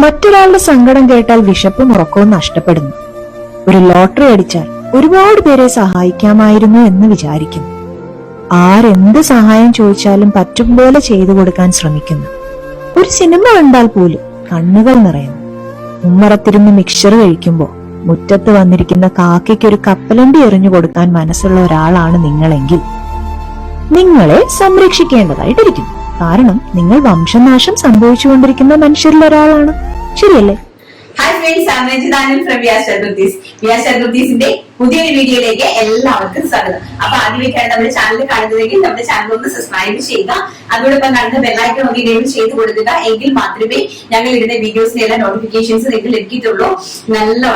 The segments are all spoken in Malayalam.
മറ്റൊരാളുടെ സങ്കടം കേട്ടാൽ വിശപ്പും ഉറക്കവും നഷ്ടപ്പെടുന്നു. ഒരു ലോട്ടറി അടിച്ചാൽ ഒരുപാട് പേരെ സഹായിക്കാമായിരുന്നു എന്ന് വിചാരിക്കുന്നു. ആരെന്ത് സഹായം ചോദിച്ചാലും പറ്റും പോലെ ചെയ്തു കൊടുക്കാൻ ശ്രമിക്കുന്നു. ഒരു സിനിമ കണ്ടാൽ പോലും കണ്ണുകൾ നിറയുന്നു. ഉമ്മറത്തിരുന്ന് മിക്സർ കഴിക്കുമ്പോ മുറ്റത്ത് വന്നിരിക്കുന്ന കാക്കയ്ക്ക് ഒരു കപ്പലണ്ടി എറിഞ്ഞു കൊടുക്കാൻ മനസ്സുള്ള ഒരാളാണ് നിങ്ങളെങ്കിൽ നിങ്ങളെ സംരക്ഷിക്കേണ്ടതായിട്ടിരിക്കുന്നു. കാരണം നിങ്ങൾ വംശനാശം സംഭവിച്ചുകൊണ്ടിരിക്കുന്ന മനുഷ്യരിൽ ഒരാളാണ്. ശരിയല്ലേ? Hi friends, I'm രഞ്ജിതാനൻ from Vyas പുതിയൊരു വീഡിയോയിലേക്ക് എല്ലാവർക്കും സ്വാഗതം. അപ്പൊ ആദ്യമായിട്ടാണ് നമ്മുടെ ചാനൽ കാണുന്നതെങ്കിൽ നമ്മുടെ ചാനൽ ഒന്ന് സബ്സ്ക്രൈബ് ചെയ്യുക. അതോടൊപ്പം കാണുന്ന ബെല്ലൈക്കൺ ഒന്ന് എനേബിൾ ചെയ്ത് കൊടുക്കുക. എങ്കിൽ മാത്രമേ ഞങ്ങൾ ഇടുന്ന വീഡിയോസിന്റെ എല്ലാ നോട്ടിഫിക്കേഷൻസ് നിങ്ങൾക്ക് ലഭിക്കത്തുള്ളൂ.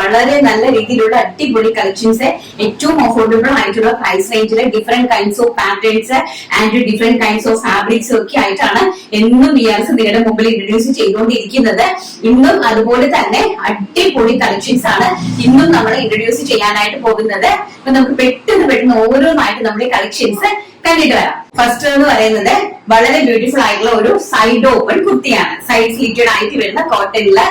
വളരെ നല്ല രീതിയിലുള്ള അടിപൊളി കളക്ഷൻസ്, ഏറ്റവും അഫോർഡബിൾ ആയിട്ടുള്ള പ്രൈസ് റേഞ്ചില് different kinds of patterns and different kinds of fabrics ഒക്കെ ആയിട്ടാണ് എന്നും വിയാസ് നിങ്ങളുടെ മുമ്പിൽ ഇൻട്രൊഡ്യൂസ് ചെയ്തുകൊണ്ടിരിക്കുന്നത്. ഇന്നും അതുപോലെ തന്നെ അടിപൊളി കളക്ഷൻസ് ആണ് ഇന്നും നമ്മൾ ഇൻട്രൊഡ്യൂസ് ചെയ്യാനായിട്ട് പോകുന്നത്. അപ്പൊ നമുക്ക് പെട്ടെന്ന് ഓരോന്നായിട്ട് നമ്മുടെ കളക്ഷൻസ് കണ്ടിട്ട് വരാം. ഫസ്റ്റ് എന്ന് പറയുന്നത് വളരെ ബ്യൂട്ടിഫുൾ ആയിട്ടുള്ള ഒരു സൈഡ് ഓപ്പൺ കുർത്തിയാണ്. സൈഡ് സ്ലീറ്റഡ് ആയിട്ട് വരുന്ന കോട്ടണില്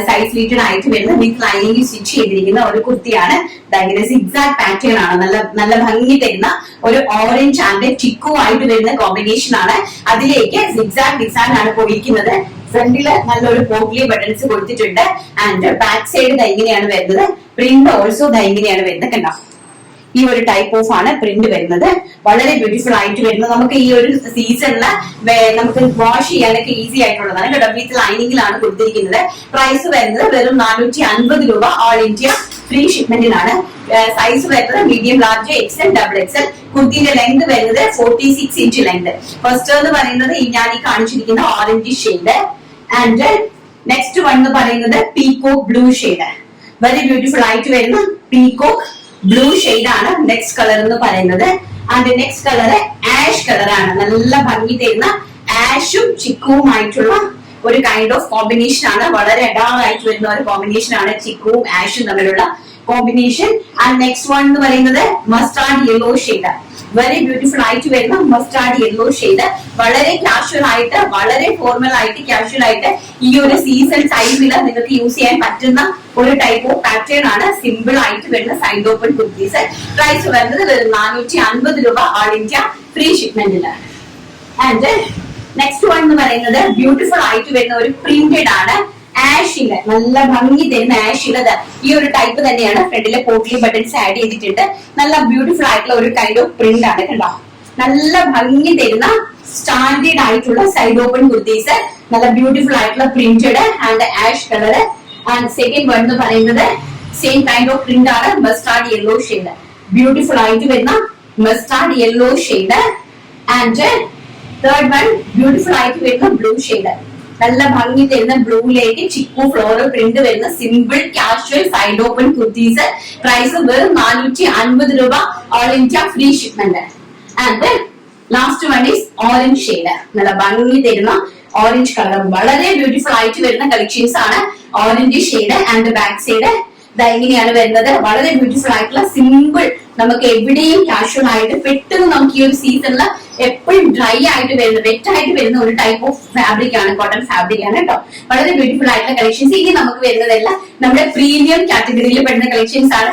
സൈഡ് സ്ലീറ്റഡ് ആയിട്ട് വരുന്ന വിത്ത് ലൈനിങ് സ്റ്റിച്ച് ചെയ്തിരിക്കുന്ന ഒരു കുർത്തിയാണ്. ഭയങ്കര സിഗ്സാഗ് പാറ്റേൺ ആണ്. നല്ല ഭംഗി തരുന്ന ഒരു ഓറഞ്ച് ആൻഡ് ചിക്കു ആയിട്ട് വരുന്ന കോമ്പിനേഷൻ ആണ്. അതിലേക്ക് സിഗ്സാഗ് ആണ് പോയിരിക്കുന്നത്. ഫ്രണ്ടില് നല്ലൊരു പോട്ട്ലി ബട്ടൺസ് കൊടുത്തിട്ടുണ്ട്. ആൻഡ് ബാക്ക് സൈഡ് ഇങ്ങനെയാണ് വരുന്നത്. പ്രിന്റ് ഓൾസോ ഇങ്ങനെയാണ് വരുന്നത്. കണ്ടോ, ഈ ഒരു ടൈപ്പ് ഓഫ് ആണ് പ്രിന്റ് വരുന്നത്. വളരെ ബ്യൂട്ടിഫുൾ ആയിട്ട് വരുന്നത്. നമുക്ക് ഈ ഒരു സീസണില് നമുക്ക് വാഷ് ചെയ്യാനൊക്കെ ഈസി ആയിട്ടുള്ളതാണ് കേട്ടോ. വിത്ത് ലൈനിങ്ങിലാണ് കൊടുത്തിരിക്കുന്നത്. പ്രൈസ് വരുന്നത് വെറും 450 രൂപ. ഓൾ ഇന്ത്യ ഫ്രീ ഷിപ്മെന്റിനാണ്. സൈസ് വരുന്നത് medium, large, XL, double XL. കുർത്തിന്റെ ലെങ്ത് വരുന്നത് 46 ഇഞ്ച് ലെങ്ത്. ഫസ്റ്റ് എന്ന് പറയുന്നത് ഞാൻ ഈ കാണിച്ചിരിക്കുന്ന orange shade. And next one എന്ന് പറയുന്നത് peacock blue shade. Very beautiful ആയിട്ട് വരുന്ന പീകോക്ക് ബ്ലൂ ഷെയ്ഡ് ആണ് നെക്സ്റ്റ് കളർ എന്ന് പറയുന്നത്. And next colour ash colour ആണ്. നല്ല ഭംഗി തരുന്ന ആഷും ചിക്കുവും ആയിട്ടുള്ള ഒരു കൈൻഡ് ഓഫ് കോമ്പിനേഷൻ ആണ്. വളരെ അഡാറായിട്ട് വരുന്ന ഒരു കോമ്പിനേഷൻ ആണ് ചിക്കുവും ആഷും തമ്മിലുള്ള കോമ്പിനേഷൻ. ആൻഡ് നെക്സ്റ്റ് വൺ എന്ന് പറയുന്നത് mustard yellow shade. Very beautiful ആയിട്ട് വരുന്ന മസ്റ്റാർഡ് യെല്ലോ ഷെയ്ഡ്. വളരെ കാഷ്വൽ ആയിട്ട്, വളരെ ഫോർമൽ ആയിട്ട്, കാഷ്വൽ ആയിട്ട് ഈ ഒരു സീസൺ ടൈമിൽ നിങ്ങൾക്ക് യൂസ് ചെയ്യാൻ പറ്റുന്ന ഒരു ടൈപ്പ് ഓഫ് പാറ്റേൺ ആണ്. സിമ്പിൾ ആയിട്ട് വരുന്ന സൈഡ് ഓപ്പൺ കുർത്തീസ്. പ്രൈസ് വരുന്നത് വെറും 450 രൂപ. ഓൾ ഇന്ത്യ ഫ്രീ ഷിപ്മെന്റിലാണ്. ആൻഡ് നെക്സ്റ്റ് വൺ എന്ന് പറയുന്നത് ബ്യൂട്ടിഫുൾ ആയിട്ട് വരുന്ന ഒരു പ്രിന്റഡ് ആണ്. ആഷില് നല്ല ഭംഗി തരുന്ന ആഷിലത് ഈ ഒരു ടൈപ്പ് തന്നെയാണ്. ഫ്രണ്ടിലെ പോട്ട്ലി ബട്ടൺസ് ആഡ് ചെയ്തിട്ടുണ്ട്. നല്ല ബ്യൂട്ടിഫുൾ ആയിട്ടുള്ള ഒരു കൈൻഡ് ഓഫ് പ്രിന്റ് ആണ്. കണ്ടോ, നല്ല ഭംഗി തരുന്ന സ്റ്റാൻഡേർഡ് ആയിട്ടുള്ള സൈഡ് ഓപ്പൺ കുർത്തീസ്. നല്ല ബ്യൂട്ടിഫുൾ ആയിട്ടുള്ള printed and ash colour. And second one എന്ന് പറയുന്നത് സെയിം കൈൻഡ് ഓഫ് പ്രിന്റ് ആണ്. Mustard yellow shade. ബ്യൂട്ടിഫുൾ ആയിട്ട് വരുന്ന mustard yellow shade. And third one beautiful ആയിട്ട് വരുന്ന ബ്ലൂ ഷെയ്ഡ്. നല്ല ഭംഗി തരുന്ന ബ്ലൂയിലേക്ക് ചിക്കു ഫ്ലോറൽ പ്രിന്റ് വരുന്ന simple casual side open kurtis. Price വെറും 450 രൂപ. All India free shipment. And last one is orange shade. നല്ല ഭംഗി തരുന്ന ഓറഞ്ച് കളർ. വളരെ ബ്യൂട്ടിഫുൾ ആയിട്ട് വരുന്ന കളക്ഷൻസ് ആണ്. Orange shade and back side ഇങ്ങനെയാണ് വരുന്നത്. വളരെ ബ്യൂട്ടിഫുൾ ആയിട്ടുള്ള സിമ്പിൾ, നമുക്ക് എവിടെയും കാഷ്വൽ ആയിട്ട് പെട്ടെന്ന് നമുക്ക് ഈ ഒരു സീസണിൽ എപ്പോഴും ഡ്രൈ ആയിട്ട് വരുന്ന, വെറ്റ് ആയിട്ട് വരുന്ന ഒരു ടൈപ്പ് ഓഫ് ഫാബ്രിക് ആണ്. കോട്ടൺ ഫാബ്രിക് ആണ് കേട്ടോ. വളരെ ബ്യൂട്ടിഫുൾ ആയിട്ടുള്ള കളക്ഷൻസ്. ഇനി നമുക്ക് വരുന്നതെല്ലാം നമ്മുടെ പ്രീമിയം കാറ്റഗറിയിൽ പെടുന്ന കളക്ഷൻസ് ആണ്.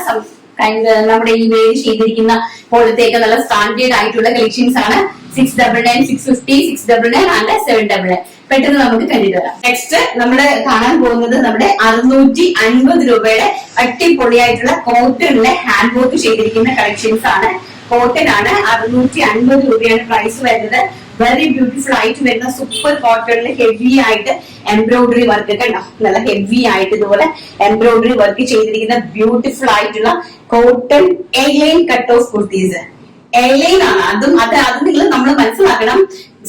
നമ്മുടെ ഈ വേര് ചെയ്തിരിക്കുന്ന പോലത്തേക്ക് നല്ല സ്റ്റാൻഡേർഡ് ആയിട്ടുള്ള കളക്ഷൻസ് ആണ്. 699, 650, 699 ആൻഡ് 799. പെട്ടെന്ന് നമുക്ക് കണ്ടിട്ട് വരാം. നെക്സ്റ്റ് നമ്മൾ കാണാൻ പോകുന്നത് നമ്മുടെ 650 രൂപയുടെ അടിപൊളിയായിട്ടുള്ള കോട്ടണിലെ ഹാൻഡ് വർക്ക് ചെയ്തിരിക്കുന്ന കളക്ഷൻസ് ആണ്. കോട്ടൺ ആണ്. 650 രൂപയാണ് പ്രൈസ് വരുന്നത്. വെരി ബ്യൂട്ടിഫുൾ ആയിട്ട് വരുന്ന സൂപ്പർ കോട്ടണിൽ ഹെവി ആയിട്ട് എംബ്രോയിഡറി വർക്ക് ഒക്കെ ഉണ്ടാവും. നല്ല ഹെവി ആയിട്ട് ഇതുപോലെ എംബ്രോയിഡറി വർക്ക് ചെയ്തിരിക്കുന്ന ബ്യൂട്ടിഫുൾ ആയിട്ടുള്ള cotton A-line cut off kurtis. A-line ആണ്. അത് നിങ്ങൾ നമ്മൾ മനസ്സിലാക്കണം.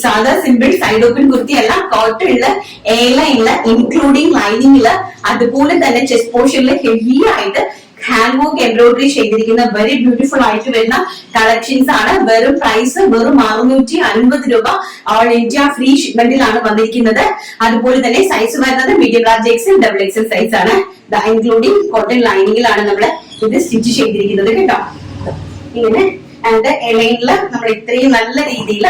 സാധാ സിമ്പിൾ സൈഡ് ഓപ്പൺ കുർത്തി അല്ല. കോട്ടണില് എലൈനില് ഇൻക്ലൂഡിങ് ലൈനിങ്ങില് അതുപോലെ തന്നെ ചെസ്റ്റ് പോർഷനിൽ ഹെവി ആയിട്ട് ഹാൻഡ് വർക്ക് എംബ്രോയിഡറി ചെയ്തിരിക്കുന്ന വെരി ബ്യൂട്ടിഫുൾ ആയിട്ട് വരുന്ന കളക്ഷൻസ് ആണ്. വെറും പ്രൈസ് വെറും 650 രൂപ. ഓൾ ഇന്ത്യ ഫ്രീ ഷിപ്മെന്റിലാണ് വന്നിരിക്കുന്നത്. അതുപോലെ തന്നെ സൈസ് വരുന്നത് medium, large, XL, double XL size ആണ്. ഇൻക്ലൂഡിങ് കോട്ടൺ ലൈനിങ്ങിലാണ് നമ്മൾ ഇത് സ്റ്റിച്ച് ചെയ്തിരിക്കുന്നത് കേട്ടോ. ഇങ്ങനെ ആൻഡ് എലൈനില് നമ്മൾ ഇത്രയും നല്ല രീതിയിൽ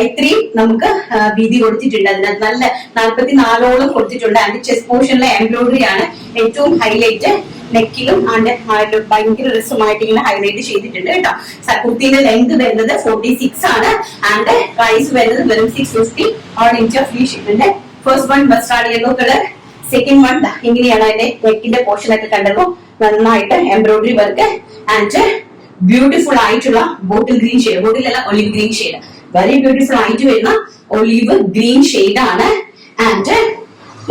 ഇത്രയും നമുക്ക് വീതി കൊടുത്തിട്ടുണ്ട്. അതിനകത്ത് നല്ല 44ഓളം കൊടുത്തിട്ടുണ്ട്. ആൻഡ് ചെസ്റ്റ് പോർഷനിലെ എംബ്രോയിഡറി ആണ് ഏറ്റവും ഹൈലൈറ്റ്. നെക്കിലും ആൻഡ് ഭയങ്കര രസമായിട്ട് ഇങ്ങനെ ഹൈലൈറ്റ് ചെയ്തിട്ടുണ്ട് കേട്ടോ. കുർത്തിന്റെ ലെങ്ത് വരുന്നത് 46 ആണ്. ആൻഡ് പ്രൈസ് വരുന്നത് വെറും 650 all India free shipment. First one mustard yellow colour, second one ഇങ്ങനെയാണ് അതിന്റെ നെക്കിന്റെ പോർഷൻ ഒക്കെ കണ്ടല്ലോ, നന്നായിട്ട് എംബ്രോയിഡറി വർക്ക് ആൻഡ് ബ്യൂട്ടിഫുൾ ആയിട്ടുള്ള ബോട്ടിൽ ഗ്രീൻ ഷെയ്ഡ്, ബോട്ടിലല്ല olive green shade, very beautiful ആയിട്ട് വരുന്ന ഒലിവ് ഗ്രീൻ ഷെയ്ഡ് ആണ്. ആൻഡ്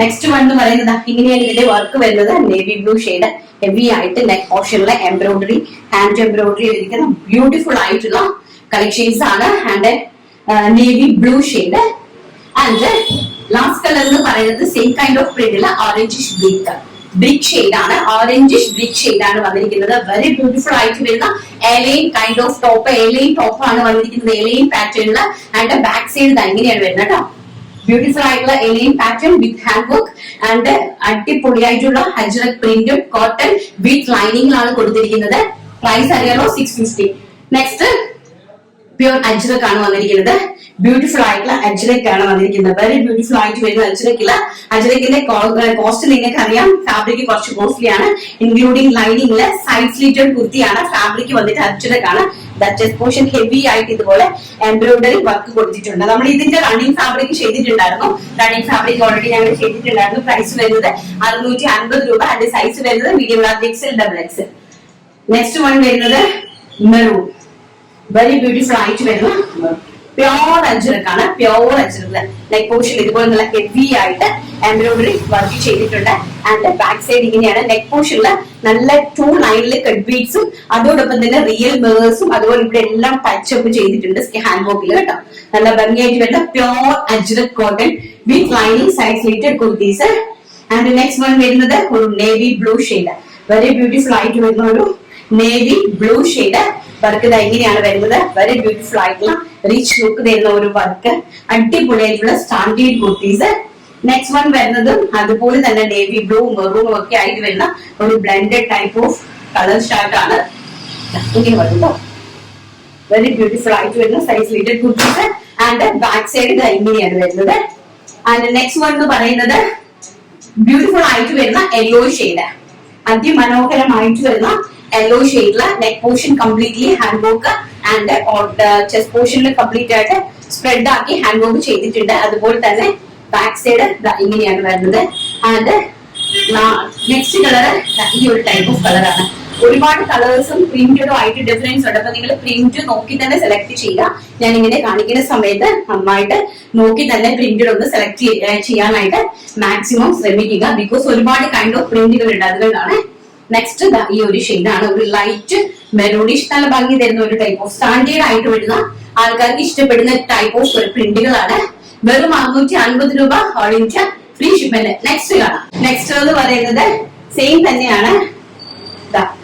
നെക്സ്റ്റ് വൺ എന്ന് പറയുന്നത് ഇങ്ങനെയാണ് ഇതിന്റെ വർക്ക് വരുന്നത്, നേവി ബ്ലൂ ഷെയ്ഡ്, ഹെവി ആയിട്ട് നെക്ക് പോർഷനിലെ എംബ്രോയിഡറി, ഹാൻഡ് എംബ്രോയിഡറി ഇരിക്കുന്ന ബ്യൂട്ടിഫുൾ ആയിട്ടുള്ള കളക്ഷൻസ് ആണ്. And navy blue shade. And last colour എന്ന് പറയുന്നത് സെയിം കൈൻഡ് ഓഫ് പ്രിന്റില് ഓറഞ്ചിഷ് ബ്രിക്ക് ഷെയ്ഡ് ആണ്, ഓറഞ്ചിഷ് ബ്രിക്ക് ഷെയ്ഡ് ആണ് വന്നിരിക്കുന്നത്. വെരി ബ്യൂട്ടിഫുൾ ആയിട്ട് വരുന്ന A-line kind of top, A-line top ആണ് വന്നിരിക്കുന്നത്, എലൈൻ പാറ്റേണില്. ആൻഡ് ബാക്ക് സൈഡ് ഇങ്ങനെയാണ് വരുന്നത് കേട്ടോ. ബ്യൂട്ടിഫുൾ ആയിട്ടുള്ള A-line pattern with hand work and അടിപൊളിയായിട്ടുള്ള അജ്രക് പ്രിന്റും കോട്ടൺ വിത്ത് ലൈനിങ്ങിലാണ് കൊടുത്തിരിക്കുന്നത്. പ്രൈസ് അറിയാലോ 650. നെക്സ്റ്റ് പ്യൂർ അജ്രക് ആണ് വന്നിരിക്കുന്നത്. ബ്യൂട്ടിഫുൾ ആയിട്ടുള്ള അജ്രക് ആണ് വന്നിരിക്കുന്നത്. വെരി ബ്യൂട്ടിഫുൾ ആയിട്ട് വരുന്ന അജ്രക്കില്ല. അജ്രക്കിന്റെ കോസ്റ്റ് നിങ്ങൾക്ക് അറിയാം, ഫാബ്രിക് കുറച്ച് കോസ്റ്റ്ലി ആണ്. ഇൻക്ലൂഡിംഗ് ലൈനിങ്ങില് സൈഡ് സ്ലീറ്റഡ് കുർത്തിയാണ്. ഫാബ്രിക് വന്നിട്ട് അജ്രക് ആണ്. ചെസ്റ്റ് പോർഷൻ ഹെവി ആയിട്ട് ഇതുപോലെ എംബ്രോയിഡറി വർക്ക് കൊടുത്തിട്ടുണ്ട്. നമ്മൾ ഇതിന്റെ റണ്ണിങ് ഫാബ്രിക് ചെയ്തിട്ടുണ്ടായിരുന്നു. റണ്ണിങ് ഫാബ്രിക് ഓൾറെഡി ഞങ്ങൾ ചെയ്തിട്ടുണ്ടായിരുന്നു. പ്രൈസ് വരുന്നത് 650 രൂപ. അതിന്റെ സൈസ് വരുന്നത് medium large XL, double Excel. Next one വരുന്നത് മെറൂൺ, വെരി ബ്യൂട്ടിഫുൾ ആയിട്ട് വരുന്ന pure അജ്രക്കാണ്. Pure Ajrakh neck portion ഇതുപോലെ നല്ല ഹെവി ആയിട്ട് എംബ്രോയിഡറി വർക്ക് ചെയ്തിട്ടുണ്ട്. ആൻഡ് ബാക്ക് സൈഡ് ഇങ്ങനെയാണ്. നെക്ക് പോർഷനില് നല്ല 2 ലൈനില് കട്ട് ബീഡ്സും അതോടൊപ്പം തന്നെ റിയൽ മിറേഴ്സും അതുപോലെ ഇവിടെ എല്ലാം ടച്ചപ്പ് ചെയ്തിട്ടുണ്ട് ഹാൻഡ് വർക്കിൽ കേട്ടോ. നല്ല ഭംഗിയായിട്ട് വരുന്ന pure ajrak cotton with lining side സ്ലീറ്റഡ് kurtis. And next one വരുന്നത് ഒരു navy blue shade, very beautiful ആയിട്ട് വരുന്ന ഒരു നേവി ബ്ലൂ ഷെയ്ഡ്. വർക്ക് ഇങ്ങനെയാണ് വരുന്നത്. വെരി ബ്യൂട്ടിഫുൾ ആയിട്ടുള്ള റിച്ച് ലുക്ക് തരുന്ന ഒരു വർക്ക്, അടിപൊളിയായിട്ടുള്ള സ്റ്റാൻഡേർഡ് കുർത്തീസ്. നെക്സ്റ്റ് വൺ വരുന്നതും അതുപോലെ തന്നെ നേവി ബ്ലൂ മെറൂണും ഒക്കെ ആയിട്ട് വരുന്ന ഒരു blended type of colour shirt ആണ്. ഇങ്ങനെ വരുമ്പോ വെരി ബ്യൂട്ടിഫുൾ ആയിട്ട് വരുന്ന സൈസ് ലീറ്റഡ് കുർത്തീസ്. ആൻഡ് ബാക്ക് സൈഡ് ഇങ്ങനെയാണ് വരുന്നത്. ആൻഡ് നെക്സ്റ്റ് വൺ എന്ന് പറയുന്നത് ബ്യൂട്ടിഫുൾ ആയിട്ട് വരുന്ന യെല്ലോ ഷെയ്ഡ്, അതിമനോഹരമായിട്ട് വരുന്ന യെല്ലോ ഷെയ്ഡില് neck portion completely hand work and chest പോർഷനിൽ കംപ്ലീറ്റ് ആയിട്ട് സ്പ്രെഡ് ആക്കി ഹാൻഡ് വർക്ക് ചെയ്തിട്ടുണ്ട്. അതുപോലെ തന്നെ ബാക്ക് സൈഡ് ഇങ്ങനെയാണ് വരുന്നത്. ആൻഡ് നെക്സ്റ്റ് കളർ ഈ ഒരു ടൈപ്പ് ഓഫ് കളറാണ്. ഒരുപാട് കളേഴ്സും പ്രിന്റഡും ആയിട്ട് ഡിഫറൻസ് ഉണ്ട്. അപ്പൊ നിങ്ങൾ പ്രിന്റ് നോക്കി തന്നെ സെലക്ട് ചെയ്യുക. ഞാൻ ഇങ്ങനെ കാണിക്കുന്ന സമയത്ത് നന്നായിട്ട് നോക്കി തന്നെ പ്രിന്റഡ് ഒന്ന് സെലക്ട് ചെയ്യാനായിട്ട് മാക്സിമം ശ്രമിക്കുക. ബിക്കോസ് ഒരുപാട് കൈൻഡ് ഓഫ് പ്രിന്റുകൾ ഉണ്ട്, അതുകൊണ്ടാണ്. നെക്സ്റ്റ് ഈ ഒരു ഷെയ്ഡാണ്, ഒരു ലൈറ്റ് മെറൂണിഷ്, നല്ല ഭംഗി തരുന്ന ഒരു ടൈപ്പ് ഓഫ് സ്റ്റാൻഡേർഡ് ആയിട്ട് വരുന്ന ആൾക്കാർക്ക് ഇഷ്ടപ്പെടുന്ന ടൈപ്പ് ഓഫ് പ്രിന്റുകളാണ്. വെറും 650 രൂപ all India free shipment. Next കാണാം. നെക്സ്റ്റ് എന്ന് പറയുന്നത് സെയിം തന്നെയാണ്.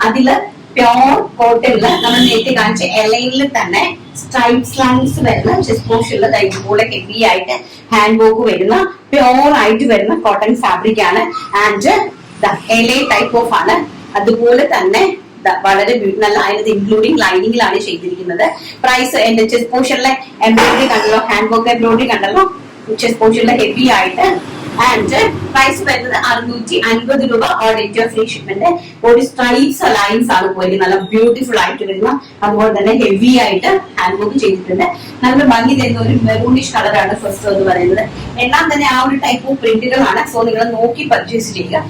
അതില് പ്യോർ കോട്ടണില് നമ്മൾ നേരത്തെ കാണിച്ച എലൈനിൽ തന്നെ സ്ട്രൈപ്സ് ലൈൻസ് വരുന്ന ചെസ്റ്റ് പോർഷനിൽ ഇതുപോലെ ഹെവി ആയിട്ട് ഹാൻഡ് വർക്ക് വരുന്ന പ്യോർ ആയിട്ട് വരുന്ന കോട്ടൺ ഫാബ്രിക് ആണ്. ആൻഡ് എലൈൻ ടൈപ്പ് ഓഫ് ആണ്. അതുപോലെ തന്നെ വളരെ നല്ല അതിനകത്ത് ഇൻക്ലൂഡിംഗ് ലൈനിങ്ങിലാണ് ചെയ്തിരിക്കുന്നത്. പ്രൈസ് എന്റെ ചെസ്റ്റ് പോർഷനിലെ എംബ്രോയിഡറി കണ്ടല്ലോ, ഹാൻഡ് വർക്ക് എംബ്രോയിഡറി കണ്ടല്ലോ, ചെസ്റ്റ് പോർഷനിലെ ഹെവി ആയിട്ട്. ആൻഡ് പ്രൈസ് വരുന്നത് 650 രൂപ ഓൾ ഇന്ത്യ ഫ്രീ ഷിപ്മെന്റ്. ഒരു സ്ട്രൈപ്സ് ലൈൻസ് ആണ് പോയി നല്ല ബ്യൂട്ടിഫുൾ ആയിട്ട് വരുന്ന, അതുപോലെ തന്നെ ഹെവി ആയിട്ട് ഹാൻഡ് വർക്ക് ചെയ്തിട്ടുണ്ട്. നല്ല ഭംഗി തരുന്ന ഒരു മെറൂണിഷ് കളറാണ് ഫസ്റ്റ് എന്ന് പറയുന്നത്. എല്ലാം തന്നെ ആ ഒരു ടൈപ്പ് ഓഫ് പ്രിന്റുകളാണ്. സോ നിങ്ങൾ നോക്കി പർച്ചേസ് ചെയ്യുക.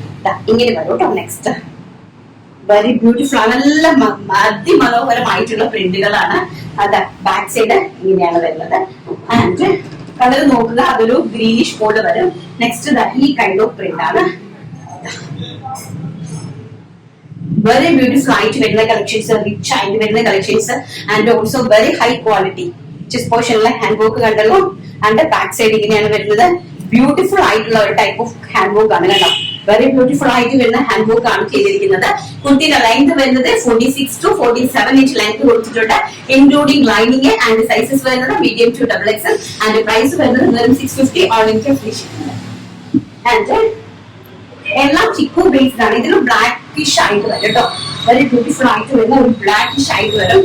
ഇങ്ങനെ വരും കേട്ടോ. നെക്സ്റ്റ് വെരി ബ്യൂട്ടിഫുൾ, നല്ല അതിമനോഹരമായിട്ടുള്ള പ്രിന്റുകളാണ്. അത് ബാക്ക് സൈഡ് ഇങ്ങനെയാണ് വരുന്നത്. ആൻഡ് കളർ നോക്കുക, അതൊരു ഗ്രീനിഷ് പോലെ വരും. നെക്സ്റ്റ് ഈ കൈൻഡ് ഓഫ് പ്രിന്റ് ആണ്. വെരി ബ്യൂട്ടിഫുൾ ആയിട്ട് വരുന്ന കളക്ഷൻസ്, റിച്ച് ആയിട്ട് വരുന്ന collections and also very high quality. Chest പോർഷനിലെ ഹാൻഡ് വർക്ക് കണ്ടല്ലോ. ആൻഡ് ബാക്ക് സൈഡ് ഇങ്ങനെയാണ് വരുന്നത്. ബ്യൂട്ടിഫുൾ ആയിട്ടുള്ള ഒരു ടൈപ്പ് ഓഫ് ഹാൻഡ് വർക്ക് ആണ് കേട്ടോ. വെരി ബ്യൂട്ടിഫുൾ ആയിട്ട് വരുന്ന ഹാൻഡ് വർക്ക് ആണ് ചെയ്തിരിക്കുന്നത്. കുർത്തിയുടെ ലെങ്ത് വരുന്നത് 46 to 47 ഇഞ്ച് ലെങ്ത് കൊടുത്തിട്ടുണ്ട്, ഇൻക്ലൂഡിംഗ് ലൈനിങ്. ആൻഡ് സൈസസ് വരുന്നത് medium to double XL. And price വരുന്നത് വെറും 650 all India free shipment. And എല്ലാം ചിക്കു ബേസ്ഡ് ആണ്. ഇതിന് ബ്ലാക്കിഷ് ആയിട്ട് വരും കേട്ടോ. വെരി ബ്യൂട്ടിഫുൾ ആയിട്ട് വരുന്ന ഒരു ബ്ലാക്കിഷ് ആയിട്ട് വരും.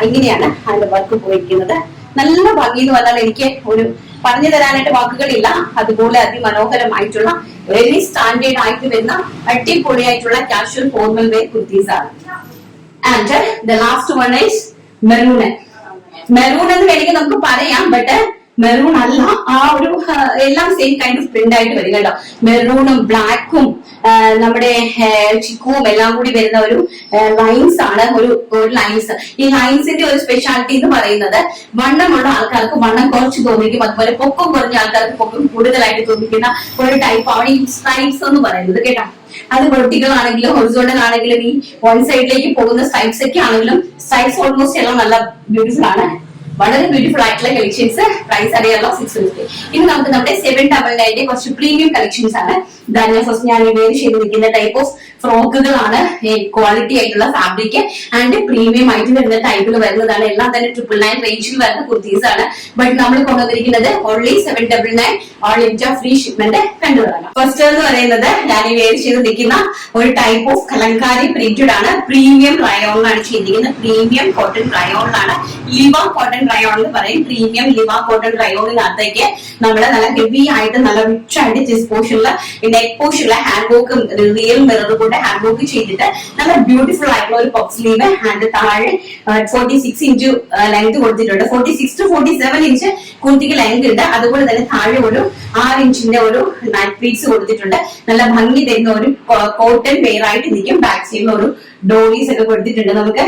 ഇങ്ങനെയാണ് അതിന്റെ വർക്ക് പോയിരിക്കുന്നത്. നല്ല ഭംഗി എന്ന് പറഞ്ഞാൽ എനിക്ക് ഒരു പറഞ്ഞു തരാനായിട്ട് വാക്കുകളില്ല. അതുപോലെ അതിമനോഹരമായിട്ടുള്ള വെരി സ്റ്റാൻഡേർഡ് ആയിട്ട് വരുന്ന അടിപൊളിയായിട്ടുള്ള കാഷ്വൽ ഫോർമൽ വെയർ കുർത്തീസ് ആണ്. And the last one is maroon. Maroon എന്ന് വേണമെങ്കിൽ നമുക്ക് പറയാം, ബട്ട് മെറൂൺ അല്ല. ആ ഒരു എല്ലാം സെയിം കൈൻഡ് ഓഫ് പ്രിന്റ് ആയിട്ട് വരും കേട്ടോ. മെറൂണും ബ്ലാക്കും നമ്മുടെ ചിക്കുവും എല്ലാം കൂടി വരുന്ന ഒരു ലൈൻസ് ആണ്. ഒരു ലൈൻസ്. ഈ ലൈൻസിന്റെ ഒരു സ്പെഷ്യാലിറ്റി എന്ന് പറയുന്നത് വണ്ണമുള്ള ആൾക്കാർക്ക് വണ്ണം കുറച്ച് തോന്നിക്കും, അതുപോലെ പൊക്കം കുറഞ്ഞ ആൾക്കാർക്ക് പൊക്കം കൂടുതലായിട്ട് തോന്നിക്കുന്ന ഒരു ടൈപ്പാണ് ഈ സ്ട്രൈപ്സ് എന്ന് പറയുന്നത് കേട്ടോ. അത് വെർട്ടിക്കൽ ആണെങ്കിലും ഹൊറിസോണ്ടൽ ആണെങ്കിലും ഈ വൺ സൈഡിലേക്ക് പോകുന്ന സ്ട്രൈപ്സ് ഒക്കെ ആണെങ്കിലും സ്ട്രൈപ്സ് ഓൾമോസ്റ്റ് എല്ലാം നല്ല ബ്യൂട്ടിഫുൾ ആണ്. വളരെ ബ്യൂട്ടിഫുൾ ആയിട്ടുള്ള കളക്ഷൻസ്. പ്രൈസ് അറിയാലോ 650. ഇനി നമുക്ക് നമ്മുടെ 799 കുറച്ച് പ്രീമിയം കളക്ഷൻസ് ആണ്. ഫസ്റ്റ് ഞാൻ വേര് ചെയ്ത് നിൽക്കുന്ന ടൈപ്പ് ഓഫ് ഫ്രോക്കുകളാണ്. ക്വാളിറ്റി ആയിട്ടുള്ള ഫാബ്രിക് ആൻഡ് പ്രീമിയം ആയിട്ട് വരുന്ന ടൈപ്പിൽ വരുന്നതാണ്. എല്ലാം തന്നെ 999 റേഞ്ചിൽ വരുന്ന കുർത്തീസ് ആണ്. ബട്ട് നമ്മൾ കൊണ്ടുവന്നിരിക്കുന്നത് only 799 all India free shipment കണ്ടുവരാണ്. ഫസ്റ്റ് എന്ന് പറയുന്നത് ഞാൻ വേര് ചെയ്ത് നിൽക്കുന്ന ഒരു ടൈപ്പ് ഓഫ് കലങ്കാരി പ്രിന്റഡ് ആണ്. പ്രീമിയം റയോണിലാണ് ചെയ്തിരിക്കുന്നത്. പ്രീമിയം കോട്ടൺ റയോണിലാണ്. ലിവ കോട്ടൺ റയോൺ എന്ന് പറയും. പ്രീമിയം ലിവ കോട്ടൺ റയോണിനകത്തേക്ക് നമ്മള് നല്ല ഹെവി ആയിട്ട് നല്ല റിച്ച് ആയിട്ട് ചെസ്റ്റ് പോർഷനിൽ നെക്ക് പോർഷനിലെ ഹാൻഡ് വർക്ക് റിയൽ മിറർ കൊണ്ട് ഹാൻഡ് വർക്ക് ചെയ്തിട്ട് നല്ല ബ്യൂട്ടിഫുൾ ആയിട്ടുള്ള ഒരു പഫ് സ്ലീവ് ആൻഡ് താഴെ 46 ഇഞ്ച് ലെങ്ത് കൊടുത്തിട്ടുണ്ട്. 46 to 47 ഇഞ്ച് കുർത്തിക്ക് ലെങ്ത് ഉണ്ട്. അതുപോലെ തന്നെ താഴെ ഒരു 6 ഇഞ്ചിന്റെ ഒരു നൈറ്റ് പ്ലീറ്റ്സ് കൊടുത്തിട്ടുണ്ട്. നല്ല ഭംഗി തരുന്ന ഒരു കോട്ടൺ വെയർ ആയിട്ട് നിൽക്കും. ബാക്ക് സൈഡിൽ ഒരു ഡോളീസ് ഒക്കെ കൊടുത്തിട്ടുണ്ട്. നമുക്ക്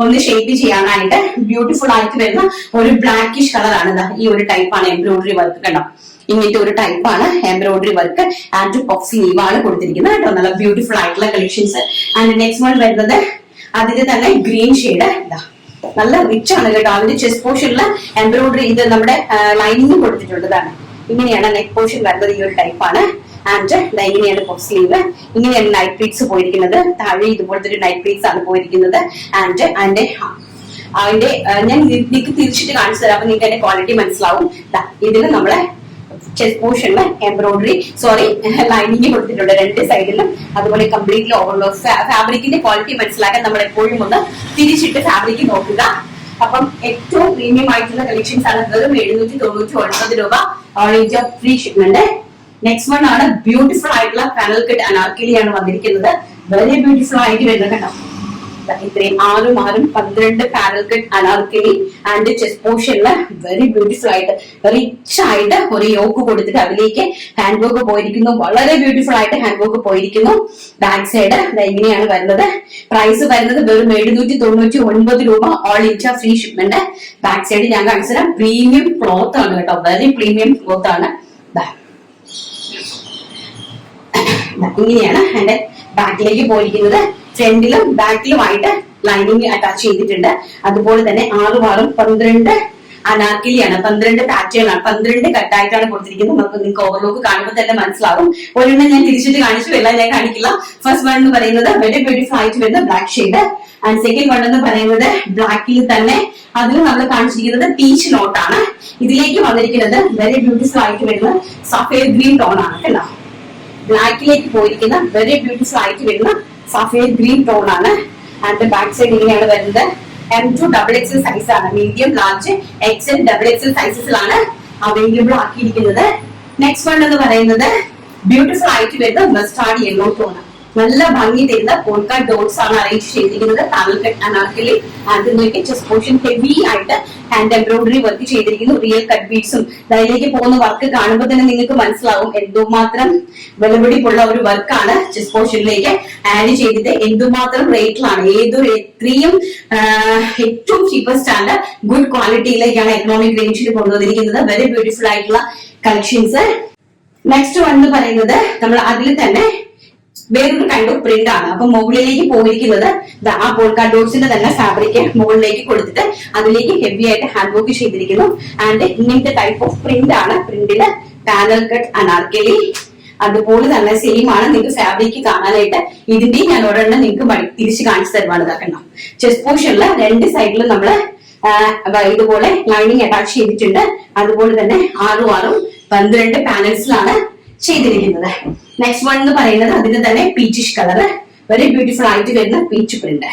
ഒന്ന് ഷേപ്പ് ചെയ്യാനായിട്ട് ബ്യൂട്ടിഫുൾ ആയിട്ട് വരുന്ന ഒരു ബ്ലാക്കിഷ് കളറാണ്. ഈ ഒരു ടൈപ്പാണ് എംബ്രോയിഡറി വർക്ക് കണ്ടോ. ഇങ്ങനത്തെ ഒരു ടൈപ്പാണ് embroidery work and puff sleeve ആണ് കൊടുത്തിരിക്കുന്നത് കേട്ടോ. നല്ല ബ്യൂട്ടിഫുൾ ആയിട്ടുള്ള കളക്ഷൻസ്. ആൻഡ് നെക്സ്റ്റ് വൺ വരുന്നത് അതിന്റെ തന്നെ ഗ്രീൻ ഷെയ്ഡ്. നല്ല റിച്ച് ആണ് കേട്ടോ. അതിന്റെ ചെസ്റ്റ് പോർഷനിൽ എംബ്രോയിഡറി ഇത് നമ്മുടെ ലൈനിങ് കൊടുത്തിട്ടുള്ളതാണ്. ഇങ്ങനെയാണ് നെക്ക് പോർഷൻ വരുന്നത്. ഈ ഒരു ടൈപ്പാണ്. ആൻഡ് ഇങ്ങനെയാണ് പഫ് സ്ലീവ്. ഇങ്ങനെയാണ് നൈറ്റ് പ്ലീറ്റ്സ് പോയിരിക്കുന്നത്. താഴെ ഇതുപോലത്തെ ഒരു നൈറ്റ് പ്ലീറ്റ്സ് ആണ് പോയിരിക്കുന്നത്. ആൻഡ് അതിന്റെ ഞാൻ നിങ്ങൾക്ക് തിരിച്ചിട്ട് കാണിച്ചു തരാം. അപ്പൊ നിങ്ങൾക്ക് അതിന്റെ ക്വാളിറ്റി മനസ്സിലാവും. ഇതിന് നമ്മളെ ചെസ്റ്റ് പോർഷനിൽ എംബ്രോയിഡറി ലൈനിങ് കൊടുത്തിട്ടുണ്ട് 2 സൈഡിലും. അതുപോലെ കംപ്ലീറ്റ്ലി ഓവർലോഡ്. ഫാബ്രിക്കിന്റെ ക്വാളിറ്റി മനസ്സിലാക്കാൻ നമ്മൾ എപ്പോഴും ഒന്ന് തിരിച്ചിട്ട് ഫാബ്രിക് നോക്കുക. അപ്പം ഏറ്റവും പ്രീമിയം ആയിട്ടുള്ള കളക്ഷൻസ് ആണ്. വെറും 799 രൂപ all India free shipment. Next one ആണ് ബ്യൂട്ടിഫുൾ ആയിട്ടുള്ള പാനൽ കട്ട് അനാർക്കലിയാണ് വന്നിരിക്കുന്നത്. വെരി ബ്യൂട്ടിഫുൾ ആയിട്ട് വരുന്നത് കേട്ടോ. ഇത്രയും 6 12 panel cut anarkali and chest പോർഷനില് വെരി ബ്യൂട്ടിഫുൾ ആയിട്ട് റിച്ച് ആയിട്ട് ഒരു യോക്ക് കൊടുത്തിട്ട് അതിലേക്ക് ഹാൻഡ് വർക്ക് പോയിരിക്കുന്നു. വളരെ ബ്യൂട്ടിഫുൾ ആയിട്ട് ഹാൻഡ് വർക്ക് പോയിരിക്കുന്നു. ബാക്ക് സൈഡ് ഇങ്ങനെയാണ് വരുന്നത്. പ്രൈസ് വരുന്നത് വെറും 799 രൂപ all India free shipment. Back side ഞാൻ കാണിച്ചു തരാം. പ്രീമിയം ക്ലോത്ത് ആണ് കേട്ടോ. വെരി പ്രീമിയം ക്ലോത്ത് ആണ്. ഇങ്ങനെയാണ് അതിന്റെ ബാക്കിലേക്ക് പോയിരിക്കുന്നത്. ഫ്രണ്ടിലും ബാക്കിലുമായിട്ട് ലൈനിങ് അറ്റാച്ച് ചെയ്തിട്ടുണ്ട്. അതുപോലെ തന്നെ 6 12 അനാർക്കലിയാണ്. 12 പാറ്റേൺ ആണ്. 12 കട്ടായിട്ടാണ് കൊടുത്തിരിക്കുന്നത്. നിങ്ങൾക്ക് ഓവർലോക്ക് കാണുമ്പോൾ തന്നെ മനസ്സിലാവും. ഒരെണ്ണം ഞാൻ തിരിച്ചിട്ട് കാണിച്ചു, എല്ലാം ഞാൻ കാണിക്കില്ല. ഫസ്റ്റ് വൺ എന്ന് പറയുന്നത് വെരി ബ്യൂട്ടിഫുൾ ആയിട്ട് വരുന്ന black shade. And second one എന്ന് പറയുന്നത് ബ്ലാക്കിൽ തന്നെ അതിൽ നമ്മൾ കാണിച്ചിരിക്കുന്നത് പീച്ച് നോട്ടാണ്. ഇതിലേക്ക് വന്നിരിക്കുന്നത് വെരി ബ്യൂട്ടിഫുൾ ആയിട്ട് വരുന്ന സഫേദ് ഗ്രീൻ ടോൺ ആണ് കേട്ടോ. ബ്ലാക്കിലേക്ക് പോയിരിക്കുന്ന വെരി ബ്യൂട്ടിഫുൾ ആയിട്ട് വരുന്ന സഫേദ് ഗ്രീൻ ടോൺ ആണ്. ആൻഡ് ബാക്ക് സൈഡ് ഇങ്ങനെയാണ് വരുന്നത്. M2 XXL സൈസ് ആണ്. മീഡിയം, ലാർജ്, XL, XXL സൈസസിലാണ് അവൈലബിൾ ആക്കിയിരിക്കുന്നത്. നെക്സ്റ്റ് വൺ എന്ന് പറയുന്നത് ബ്യൂട്ടിഫുൾ ആയിട്ട് വരുന്ന മസ്റ്റാർഡ് യെല്ലോ ടോൺ. നല്ല ഭംഗി തരുന്ന പോൾക്ക ഡോട്ട്സ് ആണ് അറേഞ്ച് ചെയ്തിരിക്കുന്നത്. പാനൽ കട്ട് അനാർക്കലി അതിലേക്ക് ചെസ്റ്റ് പോർഷൻ ഹെവി ആയിട്ട് ഹാൻഡ് എംബ്രോയിഡറി വർക്ക് ചെയ്തിരിക്കുന്നു. റിയൽ കട്ട് ബീഡ്സും അതിലേക്ക് പോകുന്ന വർക്ക് കാണുമ്പോൾ തന്നെ നിങ്ങൾക്ക് മനസ്സിലാവും എന്തുമാത്രം വിലപിടിപ്പുള്ള ഒരു വർക്കാണ് ചെസ്റ്റ് പോർഷനിലേക്ക് ആഡ് ചെയ്തിട്ട് എന്തുമാത്രം റേറ്റിലാണ്. ഇത്രയും ഏറ്റവും ചീപ്പസ്റ്റ് ആണ് ഗുഡ് ക്വാളിറ്റിയിലേക്കാണ് എക്കണോമിക് റേഞ്ചിൽ കൊണ്ടുവന്നിരിക്കുന്നത്. വെരി ബ്യൂട്ടിഫുൾ ആയിട്ടുള്ള കളക്ഷൻസ്. നെക്സ്റ്റ് വൺ എന്ന് പറയുന്നത് നമ്മൾ അതിൽ തന്നെ വേറൊരു കൈൻഡ് ഓഫ് പ്രിന്റ് ആണ്. അപ്പൊ മുകളിലേക്ക് പോയിരിക്കുന്നത് ആ പോൾക്ക ഡോട്ട്സിന്റെ തന്നെ ഫാബ്രിക് മുകളിലേക്ക് കൊടുത്തിട്ട് അതിലേക്ക് ഹെവി ആയിട്ട് ഹാൻഡ് വർക്ക് ചെയ്തിരിക്കുന്നു. ആൻഡ് ഇങ്ങനത്തെ ടൈപ്പ് ഓഫ് പ്രിന്റ് ആണ്. പ്രിന്റില് പാനൽ കട്ട് അനാർക്കലി അതുപോലെ തന്നെ സെയിം ആണ്. നിങ്ങൾക്ക് ഫാബ്രിക് കാണാനായിട്ട് ഇതിന്റെ ഞാൻ ഒരെണ്ണം നിങ്ങൾക്ക് തിരിച്ച് കാണിച്ചു തരുവാണ്. ഇതാക്കണം ചെസ്റ്റ് പോർഷനില് 2 സൈഡിലും നമ്മള് ഇതുപോലെ ലൈനിങ് അറ്റാച്ച് ചെയ്തിട്ടുണ്ട്. അതുപോലെ തന്നെ 6 12 പാനൽസിലാണ് ചെയ്തിരിക്കുന്നത്. നെക്സ്റ്റ് വൺ എന്ന് പറയുന്നത് അതിന് തന്നെ പീച്ചിഷ് കളർ. വെരി ബ്യൂട്ടിഫുൾ ആയിട്ട് വരുന്ന പീച്ച് പ്രിന്റ്.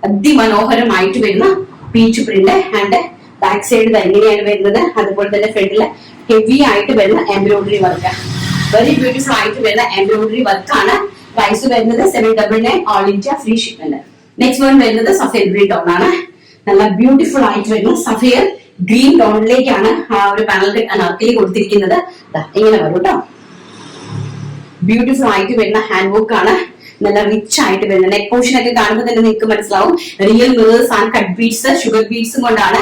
അതിമനോഹരമായിട്ട് വരുന്ന peach print and back side എങ്ങനെയാണ് വരുന്നത്. അതുപോലെ തന്നെ ഫ്രണ്ടില് ഹെവി ആയിട്ട് വരുന്ന എംബ്രോയിഡറി വർക്ക്, വെരി ബ്യൂട്ടിഫുൾ ആയിട്ട് വരുന്ന എംബ്രോയിഡറി വർക്കാണ്. പ്രൈസ് വരുന്നത് 799 all India free shipment. Next one വരുന്നത് സഫേർ ഗ്രീൻ ടോൺ ആണ്. നല്ല ബ്യൂട്ടിഫുൾ ആയിട്ട് വരുന്ന സഫേർ ഗ്രീൻ ടോണിലേക്കാണ് ആ ഒരു പാനൽ അനാർക്കലി കൊടുത്തിരിക്കുന്നത്. ഇങ്ങനെ വരും കേട്ടോ. ബ്യൂട്ടിഫുൾ ആയിട്ട് വരുന്ന ഹാൻഡ് വർക്ക് ആണ്. നല്ല റിച്ച് ആയിട്ട് വരുന്ന നെക്ക് പോർഷൻ ഒക്കെ കാണുമ്പോൾ തന്നെ നിങ്ങൾക്ക് മനസ്സിലാവും real mirrors and cut beads, sugar ബീഡ്സും കൊണ്ടാണ്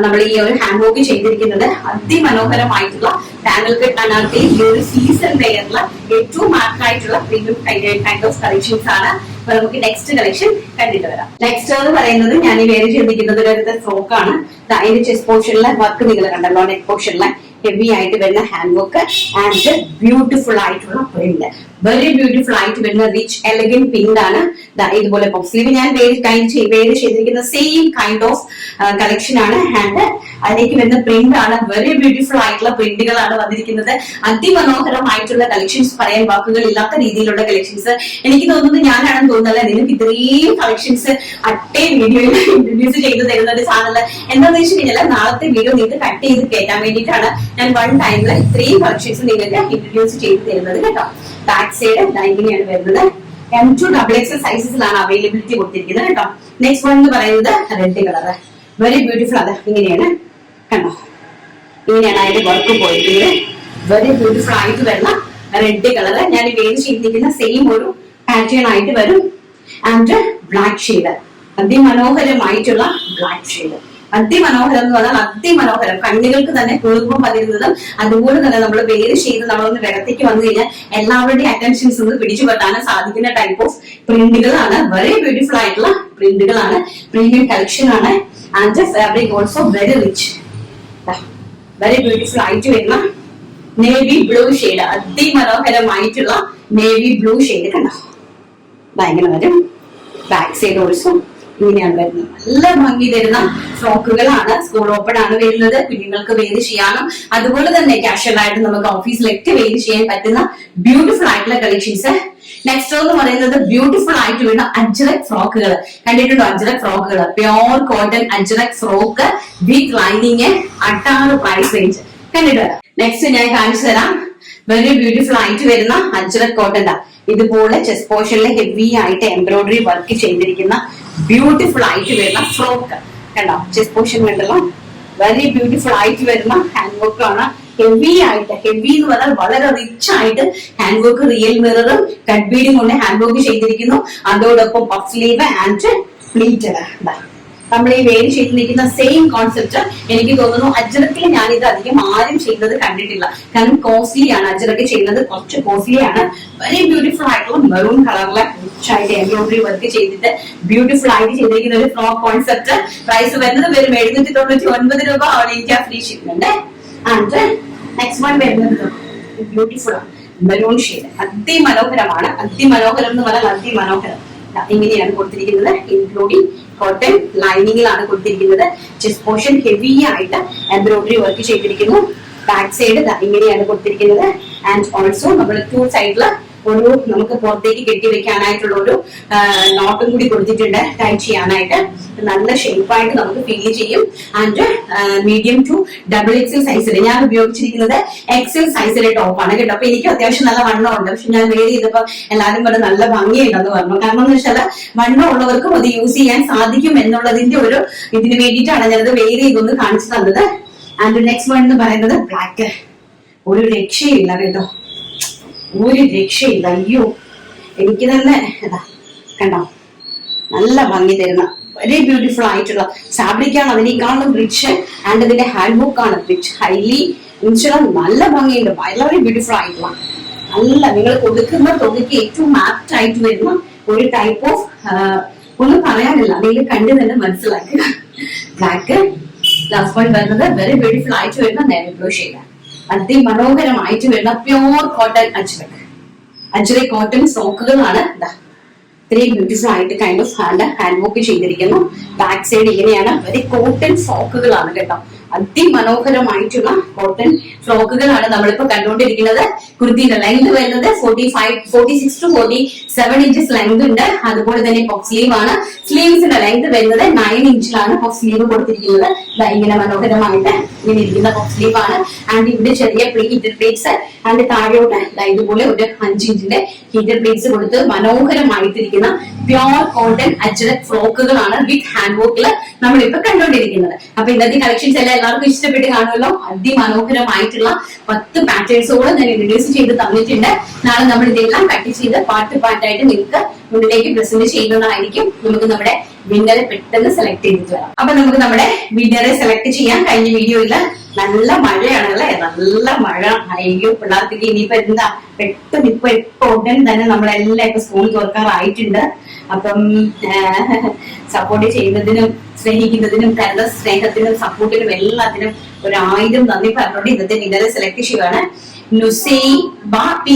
നമ്മൾ ഈ ഒരു ഹാൻഡ് വർക്ക് ചെയ്തിരിക്കുന്നത്. അതിമനോഹരമായിട്ടുള്ള പാനൽ കട്ട് അനാർക്കലി ഈ ഒരു സീസൺ വെയറിലുള്ള ഏറ്റവും മാർക്കായിട്ടുള്ള പ്രീമിയം കൈൻഡ് ഓഫ് കളക്ഷൻസ് ആണ്. അപ്പൊ നമുക്ക് നെക്സ്റ്റ് കളക്ഷൻ കണ്ടിട്ട് വരാം. നെക്സ്റ്റ് എന്ന് പറയുന്നത് ഞാൻ ഈ വേറെ ചെയ്തിരിക്കുന്നത് ഒരു ഫ്രോക്ക് ആണ്. അതിന്റെ ചെസ്റ്റ് പോർഷനിലെ വർക്ക് നിങ്ങൾ കണ്ടല്ലോ, നെക്ക് പോർഷനിലെ ഹെവി ആയിട്ട് വരുന്ന ഹാൻഡ് വർക്ക് ആൻഡ് ബ്യൂട്ടിഫുൾ ആയിട്ടുള്ള പ്രിന്റ്, വെരി ബ്യൂട്ടിഫുൾ ആയിട്ട് വരുന്ന റിച്ച് എലഗന്റ് പിങ്ക് ആണ്. ഇതുപോലെ പഫ് സ്ലീവ് ഞാൻ വേറെ ചെയ്തിരിക്കുന്ന സെയിം കൈൻഡ് ഓഫ് കളക്ഷൻ ആണ്. ആൻഡ് അതിലേക്ക് വരുന്ന പ്രിന്റ് ആണ്, വെരി ബ്യൂട്ടിഫുൾ ആയിട്ടുള്ള പ്രിന്റുകളാണ് വന്നിരിക്കുന്നത്. അതിമനോഹരമായിട്ടുള്ള കളക്ഷൻസ്, പറയാൻ വാക്കുകൾ ഇല്ലാത്ത രീതിയിലുള്ള കളക്ഷൻസ്. എനിക്ക് തോന്നുന്നത് ഞാനാണെന്ന് തോന്നുന്നത് നിങ്ങൾക്ക് ഇത്രയും കളക്ഷൻസ് അട്ടേ വീഡിയോയിൽ ഇൻട്രൊഡ്യൂസ് ചെയ്ത് തരുന്ന ഒരു ചാനൽ എന്താണെന്ന് വെച്ച് കഴിഞ്ഞാൽ നാളത്തെ വീഡിയോ നിങ്ങൾക്ക് കട്ട് ചെയ്ത് കേൾക്കാൻ വേണ്ടിയിട്ടാണ് ഞാൻ വൺ ടൈമിൽ ഇത്രയും കളക്ഷൻസ് നിങ്ങൾക്ക് ഇൻട്രൊഡ്യൂസ് ചെയ്ത് തരുന്നത് കേട്ടോ. ബാക്ക് സൈഡ് ഇങ്ങനെയാണ് വരുന്നത്. M2 XXL സൈസസിലാണ് അവൈലബിലിറ്റി കൊടുത്തിരിക്കുന്നത് കേട്ടോ. നെക്സ്റ്റ് വൺ എന്ന് പറയുന്നത് റെഡ് കളർ, വെരി ബ്യൂട്ടിഫുൾ. അത് ഇങ്ങനെയാണ് കണ്ടോ, ഇങ്ങനെയാണ് അതിന്റെ വർക്ക് പോയിരിക്കുന്നത്. വെരി ബ്യൂട്ടിഫുൾ ആയിട്ട് വരുന്ന റെഡ് കളർ. ഞാൻ വേറെ ചെയ്തിരിക്കുന്ന സെയിം ഒരു പാറ്റേൺ ആയിട്ട് വരും. ആൻഡ് ബ്ലാക്ക് ഷെയ്ഡ്, അതിമനോഹരമായിട്ടുള്ള ബ്ലാക്ക് ഷെയ്ഡ്. അതിമനോഹരം എന്ന് പറഞ്ഞാൽ അതിമനോഹരം, കണ്ണുകൾക്ക് തന്നെ കുളിർമ പകരുന്നതും. അതുപോലെ തന്നെ നമ്മൾ വേറെ ചെയ്ത് നമ്മളൊന്ന് വെള്ളത്തേക്ക് വന്നു കഴിഞ്ഞാൽ എല്ലാവരുടെയും അറ്റൻഷൻസ് ഒന്ന് പിടിച്ചു പറ്റാനും സാധിക്കുന്ന ടൈപ്പ് ഓഫ് പ്രിന്റുകളാണ്. വെരി ബ്യൂട്ടിഫുൾ ആയിട്ടുള്ള പ്രിന്റുകളാണ്, പ്രീമിയം കളക്ഷൻ ആണ്. And fabric also very rich, very beautiful ആയിട്ട് വരുന്ന നേവി ബ്ലൂ ഷെയ്ഡ്, അതിമനോഹരമായിട്ടുള്ള നേവി ബ്ലൂ ഷെയ്ഡ് കണ്ടോ. ഭയങ്കര വരും. ബാക്ക് സൈഡ് ഓൾസോ ഇങ്ങനെയാണ് വരുന്നത്. നല്ല ഭംഗി തരുന്ന ഫ്രോക്കുകളാണ്. സ്കൂൾ ഓപ്പൺ ആണ് വരുന്നത്, കുഞ്ഞുങ്ങൾക്ക് വെയർ ചെയ്യാനും അതുപോലെ തന്നെ കാഷ്വൽ ആയിട്ട് നമുക്ക് ഓഫീസിലൊക്കെ വെയർ ചെയ്യാൻ പറ്റുന്ന ബ്യൂട്ടിഫുൾ ആയിട്ടുള്ള കളക്ഷൻസ്. നെക്സ്റ്റ് എന്ന് പറയുന്നത് ബ്യൂട്ടിഫുൾ ആയിട്ട് വരുന്ന അജ്രക് ഫ്രോക്കുകൾ. കണ്ടിട്ടുണ്ടോ അജ്രക് ഫ്രോക്കുകൾ? Pure cotton Ajrak frock with lining, അട്ടാറ് പ്രൈസ് റേഞ്ച് കണ്ടിട്ട് വരാം. നെക്സ്റ്റ് ഞാൻ കാണിച്ചു തരാം. വെരി ബ്യൂട്ടിഫുൾ ആയിട്ട് വരുന്ന അജ്രക് കോട്ടൺ. ഇതുപോലെ ചെസ്റ്റ് പോർഷനിൽ ഹെവി ആയിട്ട് എംബ്രോയിഡറി വർക്ക് ചെയ്തിരിക്കുന്ന ബ്യൂട്ടിഫുൾ ആയിട്ട് വരുന്ന ഫ്രോക്ക് കണ്ടോ. ചെസ്റ്റ് പോർഷൻ കണ്ടല്ലോ, വെരി ബ്യൂട്ടിഫുൾ ആയിട്ട് വരുന്ന ഹാൻഡ് വർക്ക് ആണ്. ഹെവി ആയിട്ട്, ഹെവി എന്ന് പറഞ്ഞാൽ വളരെ റിച്ച് ആയിട്ട് ഹാൻഡ് വർക്ക്, റിയൽ മിററും കട്ട് ബീഡും കൊണ്ട് ഹാൻഡ് വർക്ക് ചെയ്തിരിക്കുന്നു. അതോടൊപ്പം പഫ് സ്ലീവ് ആൻഡ് പ്ലീറ്റഡ്. നമ്മൾ ഈ വേരി ചെയ്ത് നിൽക്കുന്ന സെയിം കോൺസെപ്റ്റ് എനിക്ക് തോന്നുന്നു അജ്രക്കിൽ ഞാനിത് അധികം ആരും ചെയ്യുന്നത് കണ്ടിട്ടില്ല. കാരണം കോസ്റ്റ്ലി ആണ്, അജ്രക്ക് ചെയ്യുന്നത് കുറച്ച് കോസ്റ്റ്ലി ആണ്. വെരി ബ്യൂട്ടിഫുൾ ആയിട്ടുള്ള മെറൂൺ കളറിലെ റിച്ച് ആയിട്ട് എംബ്രോയിഡറി വർക്ക് ചെയ്തിട്ട് ബ്യൂട്ടിഫുൾ ആയിട്ട് ചെയ്തിരിക്കുന്ന ഒരു ഫ്രോക്ക് കോൺസെപ്റ്റ്. പ്രൈസ് വരുന്നത് വെറും 799 രൂപ, all India free shipment. And next one വരുന്നത് ബ്യൂട്ടിഫുൾ മെറൂൺ ഷെയ്ഡ്, അതിമനോഹരമാണ്. അതിമനോഹരം എന്ന് പറഞ്ഞാൽ അതിമനോഹരം. ഇങ്ങനെയാണ് കൊടുത്തിരിക്കുന്നത്, ഇൻക്ലൂഡിംഗ് കോട്ടൺ ലൈനിങ്ങിലാണ് കൊടുത്തിരിക്കുന്നത്. ചെസ്റ്റ് പോർഷൻ ഹെവി ആയിട്ട് എംബ്രോയിഡറി വർക്ക് ചെയ്തിരിക്കുന്നു. ബാക്ക് സൈഡ് ഇങ്ങനെയാണ് കൊടുത്തിരിക്കുന്നത്. ആൻഡ് ഓൾസോ നമ്മൾ ടു സൈഡില് ഒരു നമുക്ക് പുറത്തേക്ക് കെട്ടിവെക്കാനായിട്ടുള്ള ഒരു നോട്ടും കൂടി കൊടുത്തിട്ടുണ്ട് ടൈറ്റ് ചെയ്യാനായിട്ട്. നല്ല ഷേപ്പായിട്ട് നമുക്ക് ഫീൽ ചെയ്യും. ആൻഡ് മീഡിയം ടു XXL സൈസിൽ ഞാൻ ഉപയോഗിച്ചിരിക്കുന്നത് XL സൈസിലെ ടോപ്പാണ് കേട്ടോ. അപ്പൊ എനിക്ക് അത്യാവശ്യം നല്ല വണ്ണമുണ്ട്. പക്ഷെ ഞാൻ വേറെ ചെയ്തപ്പോ എല്ലാവരും പറഞ്ഞ് നല്ല ഭംഗിയുണ്ടെന്ന് പറഞ്ഞു. കാരണം എന്ന് വെച്ചാൽ വണ്ണം ഉള്ളവർക്കും അത് യൂസ് ചെയ്യാൻ സാധിക്കും എന്നുള്ളതിന്റെ ഒരു ഇതിന് വേണ്ടിയിട്ടാണ് ഞാനത് വേറെ ചെയ്തൊന്ന് കാണിച്ചു തന്നത്. ആൻഡ് നെക്സ്റ്റ് വൺ എന്ന് പറയുന്നത് ബ്ലാക്ക്. ഒരു രക്ഷയില്ല കേട്ടോ, ഒരു രക്ഷയില്ല. അയ്യോ, എനിക്ക് തന്നെ കണ്ടോ നല്ല ഭംഗി തരുന്ന വെരി ബ്യൂട്ടിഫുൾ ആയിട്ടുള്ള ഫാബ്രിക്കാണ്. അതിനേക്കാളും റിച്ച്. ആൻഡ് ഇതിന്റെ ഹാൻഡ് വർക്ക് ആണ് റിച്ച്, ഹൈലി നല്ല ഭംഗിയുണ്ട്. വളരെ ബ്യൂട്ടിഫുൾ ആയിട്ടുള്ള നല്ല നിങ്ങൾ കൊടുക്കുന്ന തുകയ്ക്ക് ഏറ്റവും ആപ്റ്റ് ആയിട്ട് വരുന്ന ഒരു ടൈപ്പ് ഓഫ് ഒന്നും പറയാനില്ല, നിങ്ങൾ കണ്ടു തന്നെ മനസ്സിലാക്കുക. ബ്ലാക്ക്. ലാസ്റ്റ് പോയിന്റ് വരുന്നത് വെരി ബ്യൂട്ടിഫുൾ ആയിട്ട് വരുന്ന നേവി ബ്ലൂ ഷെയ്ഡ്, അതിമനോഹരമായിട്ട് വരുന്ന പ്യോർ കോട്ടൺ അജ്രക് കോട്ടൺ ഫ്രോക്കുകളാണ്. ഇത്രയും ബ്യൂട്ടിഫുൾ ആയിട്ട് കൈൻഡ് ഓഫ് ഹാൻഡ് വർക്ക് ചെയ്തിരിക്കുന്നു. ബാക്ക് സൈഡ് ഇങ്ങനെയാണ്. വെരി കോട്ടൺ ഫ്രോക്കുകളാണ് കേട്ടോ, അതിമനോഹരമായിട്ടുള്ള കോട്ടൺ ഫ്രോക്കുകളാണ് നമ്മളിപ്പോ കണ്ടുകൊണ്ടിരിക്കുന്നത്. കുർത്തിയുടെ ലെങ്ത് വരുന്നത് 46 to 47 ഇഞ്ചസ് ലെങ്ത് ഉണ്ട്. അതുപോലെ തന്നെ പഫ് സ്ലീവ് ആണ്. സ്ലീവ്സിന്റെ ലെങ്ത് വരുന്നത് 9 ഇഞ്ചിലാണ് പഫ് സ്ലീവ് കൊടുത്തിരിക്കുന്നത്. ഇങ്ങനെ മനോഹരമായിട്ട് ഇങ്ങനെ ഇരിക്കുന്ന പഫ് സ്ലീവ് ആണ്. ആൻഡ് ഇവിടെ ചെറിയ ഹീറ്റഡ് പ്ലേറ്റ്സ് ആൻഡ് താഴോട്ട് ഇതുപോലെ ഒരു 5 ഇഞ്ചിന്റെ ഹീറ്റഡ് പ്ലേറ്റ്സ് കൊടുത്ത് മനോഹരമായിട്ടിരിക്കുന്ന പ്യോർ കോട്ടൺ അജ്രക് ഫ്രോക്കുകളാണ് വിത്ത് ഹാൻഡ് വർക്കിൽ നമ്മളിപ്പോ കണ്ടുകൊണ്ടിരിക്കുന്നത്. അപ്പൊ ഇന്നത്തെ കളക്ഷൻസ് എല്ലാം എല്ലാവർക്കും ഇഷ്ടപ്പെട്ട് കാണുമല്ലോ. അതിമനോഹരമായിട്ടുള്ള 10 പാറ്റേൺസോളം ഞാൻ ഇൻട്രൊഡ്യൂസ് ചെയ്ത് തന്നിട്ടുണ്ട്. നാളെ നമ്മൾ ഇതെല്ലാം കട്ട് ചെയ്ത് പാർട്ടായിട്ട് നിങ്ങൾക്ക് മുന്നിലേക്ക് പ്രസന്റ് ചെയ്യുന്നതായിരിക്കും. നമുക്ക് നമ്മുടെ വിന്നറെ പെട്ടെന്ന് സെലക്ട് ചെയ്തിട്ട് വരാം. അപ്പൊ നമുക്ക് നമ്മുടെ വിന്നറെ സെലക്ട് ചെയ്യാൻ. കഴിഞ്ഞ വീഡിയോയില് നല്ല മഴയാണല്ലേ, നല്ല മഴ. അയ്യോ, പിള്ളേർക്ക് ഇനിയിപ്പോ എന്താ പെട്ടെന്ന് ഇപ്പൊ ഉടൻ തന്നെ നമ്മളെല്ലാം ഇപ്പൊ സ്കൂൾ തുറക്കാറായിട്ടുണ്ട്. അപ്പം സപ്പോർട്ട് ചെയ്യുന്നതിനും സ്നേഹിക്കുന്നതിനും തരുന്ന സ്നേഹത്തിനും സപ്പോർട്ടിനും എല്ലാത്തിനും 1000 നന്ദി പറഞ്ഞുകൊണ്ട് ഇന്നത്തെ വിന്നറെ സെലക്ട് ചെയ്യുകയാണ്. നുസൈബ പി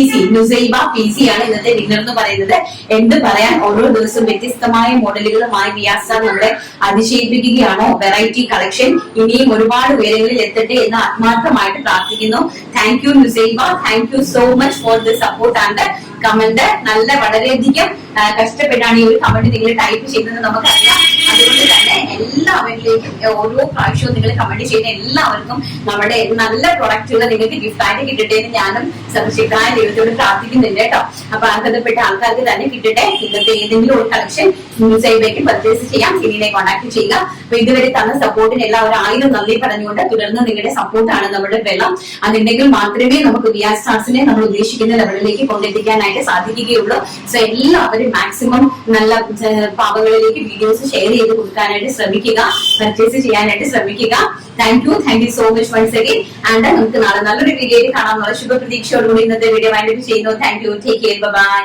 സി ആണ് ഇന്നത്തെ വിന്നർ എന്ന് പറയുന്നത്. എന്ത് പറയാൻ, ഓരോ ദിവസവും വ്യത്യസ്തമായ മോഡലുകളുമായി വിയാസ് നമ്മളെ അതിശയിപ്പിക്കുകയാണോ. വെറൈറ്റി കളക്ഷൻ ഇനിയും ഒരുപാട് ഉയരങ്ങളിൽ എത്തട്ടെ എന്ന് ആത്മാർത്ഥമായിട്ട് പ്രാർത്ഥിക്കുന്നു. Thank you Nusaiba, thank you so much for the support and comment. നല്ല വളരെയധികം കഷ്ടപ്പെട്ടാണ് ഈ ഒരു കമന്റ് നിങ്ങൾ ടൈപ്പ് ചെയ്തത് നമുക്കറിയാം. അതുകൊണ്ട് തന്നെ എല്ലാവരിലേക്കും ഓരോ പ്രാവശ്യവും നിങ്ങൾ കമന്റ് ചെയ്യുന്ന എല്ലാവർക്കും നമ്മുടെ നല്ല പ്രൊഡക്റ്റുകൾ നിങ്ങൾക്ക് ഗിഫ്റ്റ് ആയിട്ട് കിട്ടട്ടെ എന്ന് ഞാനും സർവശക്തനായ ദൈവത്തോട് പ്രാർത്ഥിക്കുന്നുണ്ട് കേട്ടോ. അപ്പൊ അർഹതപ്പെട്ട ആൾക്കാർക്ക് തന്നെ കിട്ടട്ടെ. ഇന്നത്തെ ഏതെങ്കിലും ഒരു കളക്ഷൻ ന്യൂസൈബേക്ക് പർച്ചേസ് ചെയ്യാം. സിനിനെ കോൺടാക്ട് ചെയ്യുക. അപ്പൊ ഇതുവരെ തന്ന സപ്പോർട്ടിന് എല്ലാവരും 1000 നന്ദി പറഞ്ഞുകൊണ്ട് തുടർന്ന് നിങ്ങളുടെ സപ്പോർട്ടാണ് നമ്മുടെ വെള്ളം. അതുണ്ടെങ്കിൽ മാത്രമേ നമുക്ക് വിയാ സ്റ്റാർസിനെ നമ്മൾ ഉദ്ദേശിക്കുന്ന ലെവലിലേക്ക് കൊണ്ടെത്തിക്കാനായിട്ട് സാധിക്കുകയുള്ളൂ. സോ എല്ലാവരും മാക്സിമം നല്ല പാവങ്ങളിലേക്ക് വീഡിയോസ് ഷെയർ ചെയ്ത് കൊടുക്കാനായിട്ട് ശ്രമിക്കുക, പർച്ചേസ് ചെയ്യാനായിട്ട് ശ്രമിക്കുക. Thank you so much once again. And നമുക്ക് നാളെ നല്ലൊരു വീഡിയോയിൽ കാണാമെന്നുള്ള ശുഭപ്രതീക്ഷയോടുകൂടി ഇന്നത്തെ വീഡിയോ വൈൻഡപ്പ് ചെയ്യുന്നു. Thank you, take care, by.